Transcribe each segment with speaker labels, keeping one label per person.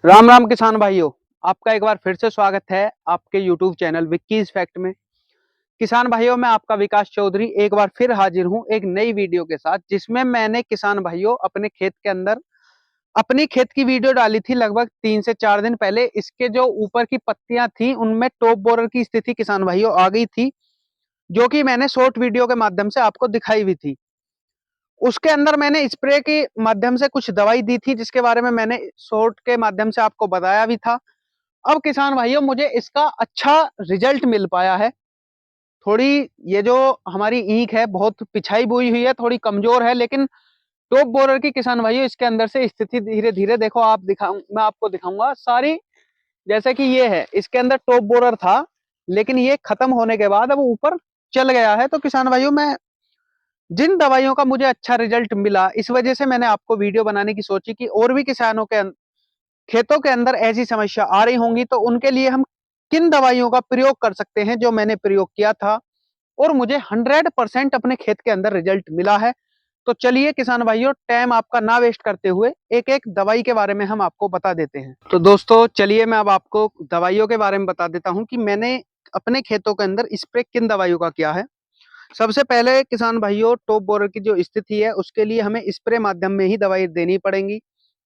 Speaker 1: राम राम किसान भाइयों। आपका एक बार फिर से स्वागत है आपके YouTube चैनल विक्कीज फैक्ट में। किसान भाइयों, मैं आपका विकास चौधरी एक बार फिर हाजिर हूं एक नई वीडियो के साथ, जिसमें मैंने किसान भाइयों अपने खेत के अंदर अपनी खेत की वीडियो डाली थी लगभग 3 से 4 दिन पहले। इसके जो ऊपर की पत्तियां थी उनमें टॉप बोरर की स्थिति किसान भाइयों आ गई थी, जो कि मैंने शॉर्ट वीडियो के माध्यम से आपको दिखाई हुई थी। उसके अंदर मैंने स्प्रे के माध्यम से कुछ दवाई दी थी, जिसके बारे में मैंने शॉर्ट के माध्यम से आपको बताया भी था। अब किसान भाइयों, मुझे इसका अच्छा रिजल्ट मिल पाया है। थोड़ी ये जो हमारी ईख है बहुत पिछाई बोई हुई है, थोड़ी कमजोर है, लेकिन टॉप बोरर की किसान भाइयों इसके अंदर से स्थिति धीरे धीरे देखो आप मैं आपको दिखाऊंगा सारी। जैसे कि ये है, इसके अंदर टॉप बोरर था, लेकिन ये खत्म होने के बाद अब ऊपर चल गया है। तो किसान भाइयों, मैं जिन दवाइयों का मुझे अच्छा रिजल्ट मिला, इस वजह से मैंने आपको वीडियो बनाने की सोची कि और भी किसानों के खेतों के अंदर ऐसी समस्या आ रही होंगी, तो उनके लिए हम किन दवाइयों का प्रयोग कर सकते हैं जो मैंने प्रयोग किया था और मुझे 100% अपने खेत के अंदर रिजल्ट मिला है। तो चलिए किसान भाइयों, टाइम आपका ना वेस्ट करते हुए एक एक दवाई के बारे में हम आपको बता देते हैं। तो दोस्तों चलिए, मैं अब आपको दवाइयों के बारे में बता देता हूं कि मैंने अपने खेतों के अंदर स्प्रे किन दवाइयों का किया है। सबसे पहले किसान भाइयों, टॉप बोरर की जो स्थिति है उसके लिए हमें स्प्रे माध्यम में ही दवाई देनी पड़ेगी।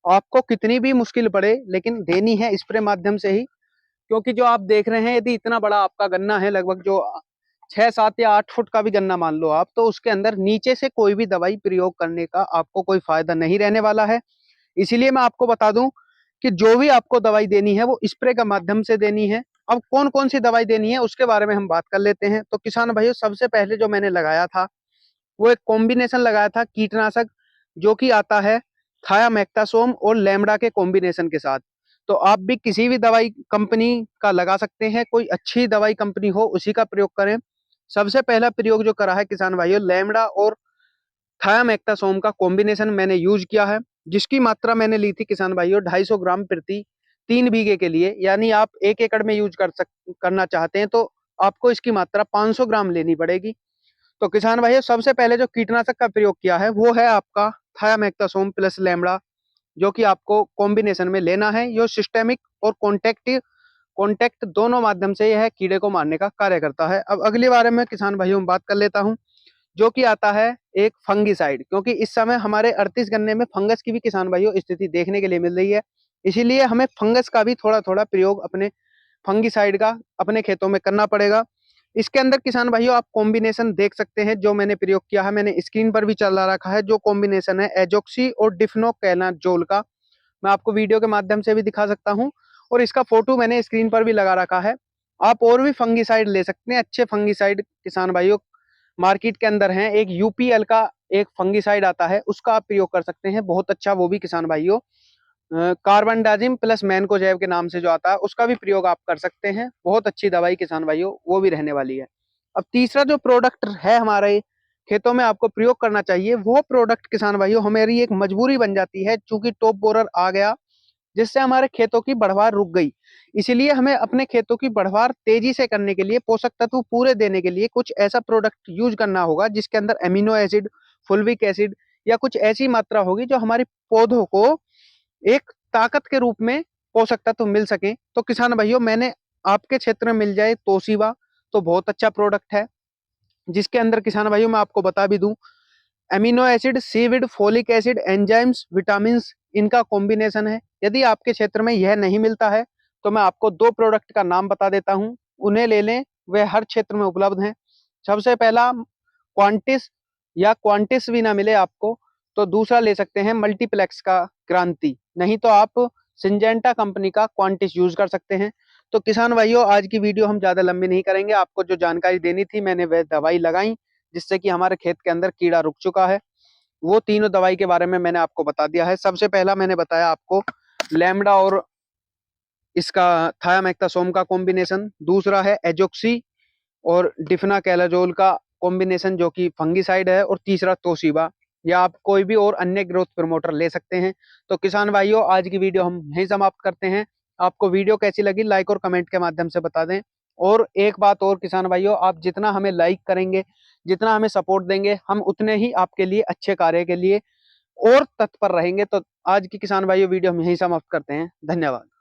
Speaker 1: आपको कितनी भी मुश्किल पड़े, लेकिन देनी है स्प्रे माध्यम से ही। क्योंकि जो आप देख रहे हैं, यदि इतना बड़ा आपका गन्ना है, लगभग जो 6 7 या 8 फुट का भी गन्ना मान लो आप, तो उसके अंदर नीचे से कोई भी दवाई प्रयोग करने का आपको कोई फायदा नहीं रहने वाला है। इसीलिए मैं आपको बता दूं कि जो भी आपको दवाई देनी है वो स्प्रे का माध्यम से देनी है। अब कौन कौन सी दवाई देनी है उसके बारे में हम बात कर लेते हैं। तो किसान भाइयों, सबसे पहले जो मैंने लगाया था वो एक कॉम्बिनेशन लगाया था कीटनाशक, जो कि आता है थायामेक्टासोम और लैम्बडा के कॉम्बिनेशन के साथ। तो आप भी किसी भी दवाई कंपनी का लगा सकते हैं, कोई अच्छी दवाई कंपनी हो उसी का प्रयोग करें। सबसे पहला प्रयोग जो करा है किसान भाइयों, लैम्बडा और थायामेक्टासोम का कॉम्बिनेशन मैंने यूज किया है, जिसकी मात्रा मैंने ली थी किसान भाइयों 250 ग्राम प्रति 3 बीघे के लिए। यानी आप 1 एकड़ में यूज करना चाहते हैं तो आपको इसकी मात्रा 500 ग्राम लेनी पड़ेगी। तो किसान भाइयों, सबसे पहले जो कीटनाशक का प्रयोग किया है वो है आपका थायामेक्टासोम प्लस लैम्बडा, जो कि आपको कॉम्बिनेशन में लेना है। ये सिस्टेमिक और कॉन्टेक्ट दोनों माध्यम से यह कीड़े को मारने का कार्य करता है। अब अगली बार में किसान भाइयों बात कर लेता हूं, जो कि आता है एक फंगीसाइड। क्योंकि इस समय हमारे 38 गन्ने में फंगस की भी किसान भाइयों स्थिति देखने के लिए मिल रही है, इसीलिए हमें फंगस का भी थोड़ा थोड़ा प्रयोग अपने फंगीसाइड का अपने खेतों में करना पड़ेगा। इसके अंदर किसान भाइयों आप कॉम्बिनेशन देख सकते हैं जो मैंने प्रयोग किया है, मैंने स्क्रीन पर भी चला रखा है। जो कॉम्बिनेशन है एजोक्सी और डिफ्नोकेनाजोल का, मैं आपको वीडियो के माध्यम से भी दिखा सकता हूं और इसका फोटो मैंने स्क्रीन पर भी लगा रखा है। आप और भी फंगीसाइड ले सकते हैं, अच्छे फंगीसाइड किसान भाइयों मार्केट के अंदर हैं। एक यूपीएल का एक फंगीसाइड आता है, उसका आप प्रयोग कर सकते हैं, बहुत अच्छा वो भी किसान भाइयों। कार्बनडाजिम प्लस मैनकोजेब के नाम से जो आता है उसका भी प्रयोग आप कर सकते हैं, बहुत अच्छी दवाई किसान भाइयों वो भी रहने वाली है। अब तीसरा जो प्रोडक्ट है हमारे खेतों में आपको प्रयोग करना चाहिए, वो प्रोडक्ट किसान भाइयों हमारी एक मजबूरी बन जाती है, चूंकि टॉप बोरर आ गया जिससे हमारे खेतों की बढ़वार रुक गई। इसीलिए हमें अपने खेतों की बढ़वार तेजी से करने के लिए, पोषक तत्व पूरे देने के लिए कुछ ऐसा प्रोडक्ट यूज करना होगा जिसके अंदर एमिनो एसिड, फुल्विक एसिड या कुछ ऐसी मात्रा होगी जो हमारे पौधों को एक ताकत के रूप में पोषक तत्व मिल सके। तो किसान भाइयों, मैंने आपके क्षेत्र में मिल जाए तोशिबा, तो बहुत अच्छा प्रोडक्ट है, जिसके अंदर किसान भाइयों मैं आपको बता भी दूं, amino acid, seaweed, folic acid, enzymes, vitamin, इनका कॉम्बिनेशन है। यदि आपके क्षेत्र में यह नहीं मिलता है तो मैं आपको दो प्रोडक्ट का नाम बता देता हूं, उन्हें ले लें, वे हर क्षेत्र में उपलब्ध हैं। सबसे पहला क्वांटिस, या क्वांटिस भी ना मिले आपको तो दूसरा ले सकते हैं मल्टीप्लेक्स का क्रांति, नहीं तो आप सिंजेंटा कंपनी का क्वांटिस यूज कर सकते हैं। तो किसान भाइयों, आज की वीडियो हम ज्यादा लंबी नहीं करेंगे, आपको जो जानकारी देनी थी मैंने वह दवाई लगाई, जिससे कि हमारे खेत के अंदर कीड़ा रुक चुका है। वो तीनों दवाई के बारे में मैंने आपको बता दिया है। सबसे पहला मैंने बताया आपको लैम्बडा और इसका थायामेक्टासोम का कॉम्बिनेशन, दूसरा है एजोक्सी और डिफनाकेलाजोल का कॉम्बिनेशन जो कि फंगीसाइड है, और तीसरा तोशिबा, या आप कोई भी और अन्य ग्रोथ प्रमोटर ले सकते हैं। तो किसान भाइयों, आज की वीडियो हम यहीं समाप्त करते हैं। आपको वीडियो कैसी लगी लाइक और कमेंट के माध्यम से बता दें। और एक बात और किसान भाइयों, आप जितना हमें लाइक करेंगे, जितना हमें सपोर्ट देंगे, हम उतने ही आपके लिए अच्छे कार्य के लिए और तत्पर रहेंगे। तो आज की किसान भाइयों वीडियो हम यहीं समाप्त करते हैं। धन्यवाद।